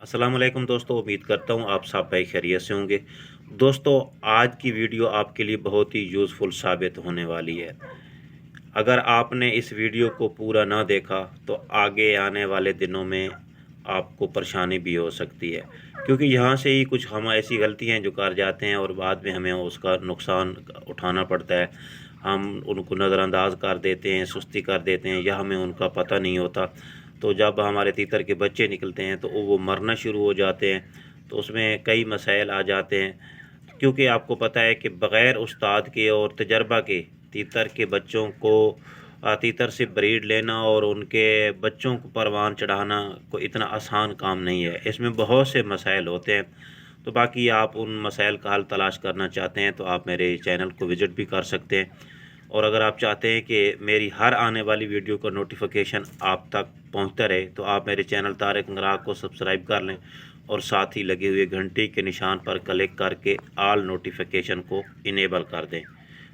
अस्सलाम वालेकुम दोस्तों, उम्मीद करता हूँ आप सब भाई खैरियत से होंगे। दोस्तों, आज की वीडियो आपके लिए बहुत ही यूज़फुल साबित होने वाली है। अगर आपने इस वीडियो को पूरा ना देखा तो आगे आने वाले दिनों में आपको परेशानी भी हो सकती है, क्योंकि यहाँ से ही कुछ हम ऐसी गलतियाँ जो कर जाते हैं और बाद में हमें उसका नुकसान उठाना पड़ता है। हम उनको नज़रअंदाज कर देते हैं, सुस्ती कर देते हैं या हमें उनका पता नहीं होता। तो जब हमारे तीतर के बच्चे निकलते हैं तो वो मरना शुरू हो जाते हैं, तो उसमें कई मसाइल आ जाते हैं। क्योंकि आपको पता है कि बग़ैर उस्ताद के और तजर्बा के तीतर के बच्चों को तीतर से ब्रीड लेना और उनके बच्चों को परवान चढ़ाना कोई इतना आसान काम नहीं है। इसमें बहुत से मसाइल होते हैं। तो बाकी आप उन मसाइल का हल तलाश करना चाहते हैं तो आप मेरे चैनल को विज़िट भी कर सकते हैं। और अगर आप चाहते हैं कि मेरी हर आने वाली वीडियो का नोटिफिकेशन आप तक पहुंचता रहे तो आप मेरे चैनल तारिक अंगराग को सब्सक्राइब कर लें और साथ ही लगे हुए घंटी के निशान पर क्लिक करके ऑल नोटिफिकेशन को इनेबल कर दें।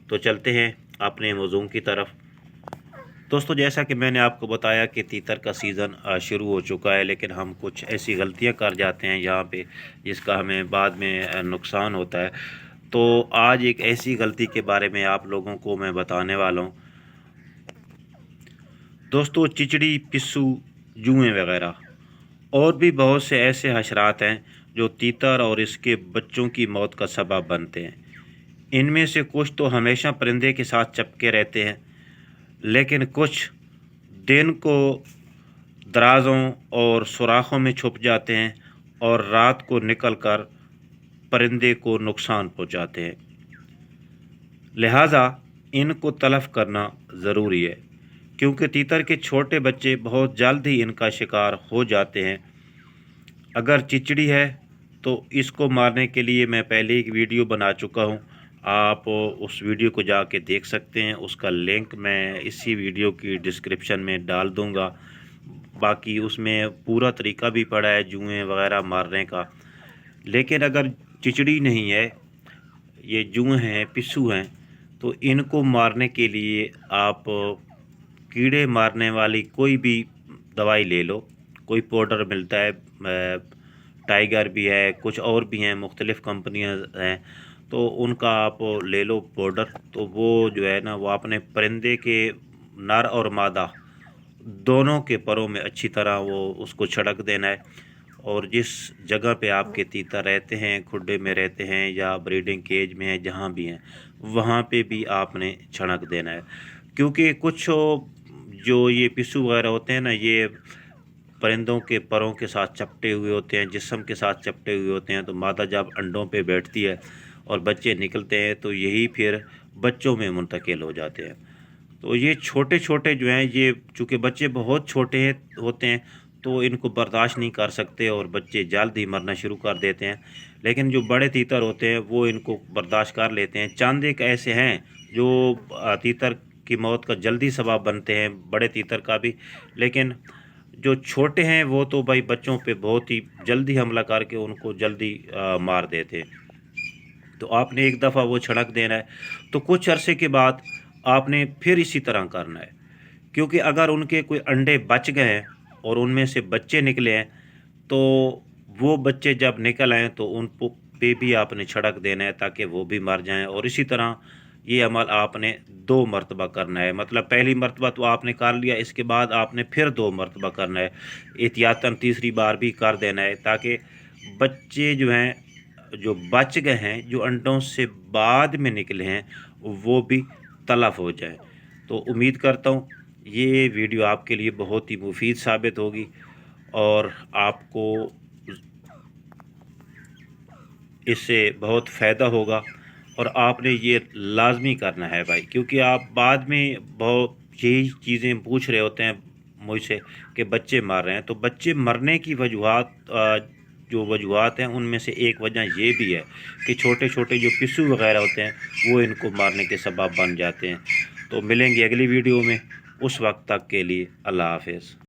तो चलते हैं अपने मौजूद की तरफ। दोस्तों, जैसा कि मैंने आपको बताया कि तीतर का सीज़न शुरू हो चुका है, लेकिन हम कुछ ऐसी गलतियां कर जाते हैं यहाँ पे जिसका हमें बाद में नुकसान होता है। तो आज एक ऐसी गलती के बारे में आप लोगों को मैं बताने वाला हूँ। दोस्तों, चिचड़ी, पिस्सू, जुएँ वगैरह और भी बहुत से ऐसे हशरात हैं जो तीतर और इसके बच्चों की मौत का सबब बनते हैं। इनमें से कुछ तो हमेशा परिंदे के साथ चिपके रहते हैं, लेकिन कुछ दिन को दराज़ों और सुराखों में छुप जाते हैं और रात को निकलकर परिंदे को नुकसान पहुंचाते हैं। लिहाजा इनको तलफ करना ज़रूरी है, क्योंकि तीतर के छोटे बच्चे बहुत जल्द ही इनका शिकार हो जाते हैं। अगर चिचड़ी है तो इसको मारने के लिए मैं पहले एक वीडियो बना चुका हूँ, आप उस वीडियो को जाके देख सकते हैं। उसका लिंक मैं इसी वीडियो की डिस्क्रिप्शन में डाल दूँगा। बाकी उसमें पूरा तरीका भी पड़ा है जुएँ वगैरह मारने का। लेकिन अगर चिचड़ी नहीं है, ये जुएँ हैं, पिस्सू हैं, तो इनको मारने के लिए आप कीड़े मारने वाली कोई भी दवाई ले लो। कोई पाउडर मिलता है, टाइगर भी है, कुछ और भी हैं, मुख्तलिफ़ कंपनियां हैं, तो उनका आप ले लो पाउडर। तो वो जो है ना, वो अपने परिंदे के नर और मादा दोनों के परों में अच्छी तरह वो उसको छिड़क देना है। और जिस जगह पे आपके तीतर रहते हैं, खुड्डे में रहते हैं या ब्रीडिंग केज में है, जहाँ भी हैं, वहाँ पे भी आपने छिड़क देना है। क्योंकि कुछ जो ये पिस्सू वगैरह होते हैं ना, ये परिंदों के परों के साथ चपटे हुए होते हैं, जिस्म के साथ चपटे हुए होते हैं। तो मादा जब अंडों पे बैठती है और बच्चे निकलते हैं तो यही फिर बच्चों में मुंतकिल हो जाते हैं। तो ये छोटे छोटे जो हैं, ये चूँकि बच्चे बहुत छोटे हैं होते हैं तो इनको बर्दाश्त नहीं कर सकते और बच्चे जल्द ही मरना शुरू कर देते हैं। लेकिन जो बड़े तीतर होते हैं वो इनको बर्दाश्त कर लेते हैं। चंद एक ऐसे हैं जो तीतर की मौत का जल्दी सबब बनते हैं, बड़े तीतर का भी। लेकिन जो छोटे हैं वो तो भाई बच्चों पे बहुत ही जल्दी हमला करके उनको जल्दी मार देते हैं। तो आपने एक दफ़ा वो छिड़क देना है, तो कुछ अरसे के बाद आपने फिर इसी तरह करना है। क्योंकि अगर उनके कोई अंडे बच गए हैं और उनमें से बच्चे निकले हैं, तो वो बच्चे जब निकल आएँ तो उन पे भी आपने छिड़क देना है ताकि वो भी मर जाएँ। और इसी तरह ये अमल आपने 2 मरतबा करना है। मतलब पहली मरतबा तो आपने कर लिया, इसके बाद आपने फिर 2 मरतबा करना है। एहतियातन तीसरी बार भी कर देना है ताकि बच्चे जो हैं, जो बच गए हैं, जो अंडों से बाद में निकले हैं, वो भी तलफ हो जाए। तो उम्मीद करता हूँ ये वीडियो आपके लिए बहुत ही मुफीद साबित होगी और आपको इससे बहुत फ़ायदा होगा। और आपने ये लाजमी करना है भाई, क्योंकि आप बाद में बहुत यही चीज़ें पूछ रहे होते हैं मुझसे कि बच्चे मर रहे हैं। तो बच्चे मरने की वजूहात जो वजूहात हैं, उनमें से एक वजह ये भी है कि छोटे छोटे जो पिस्सू वगैरह होते हैं वो इनको मारने के सबब बन जाते हैं। तो मिलेंगे अगली वीडियो में, उस वक्त तक के लिए अल्लाह हाफ़िज़।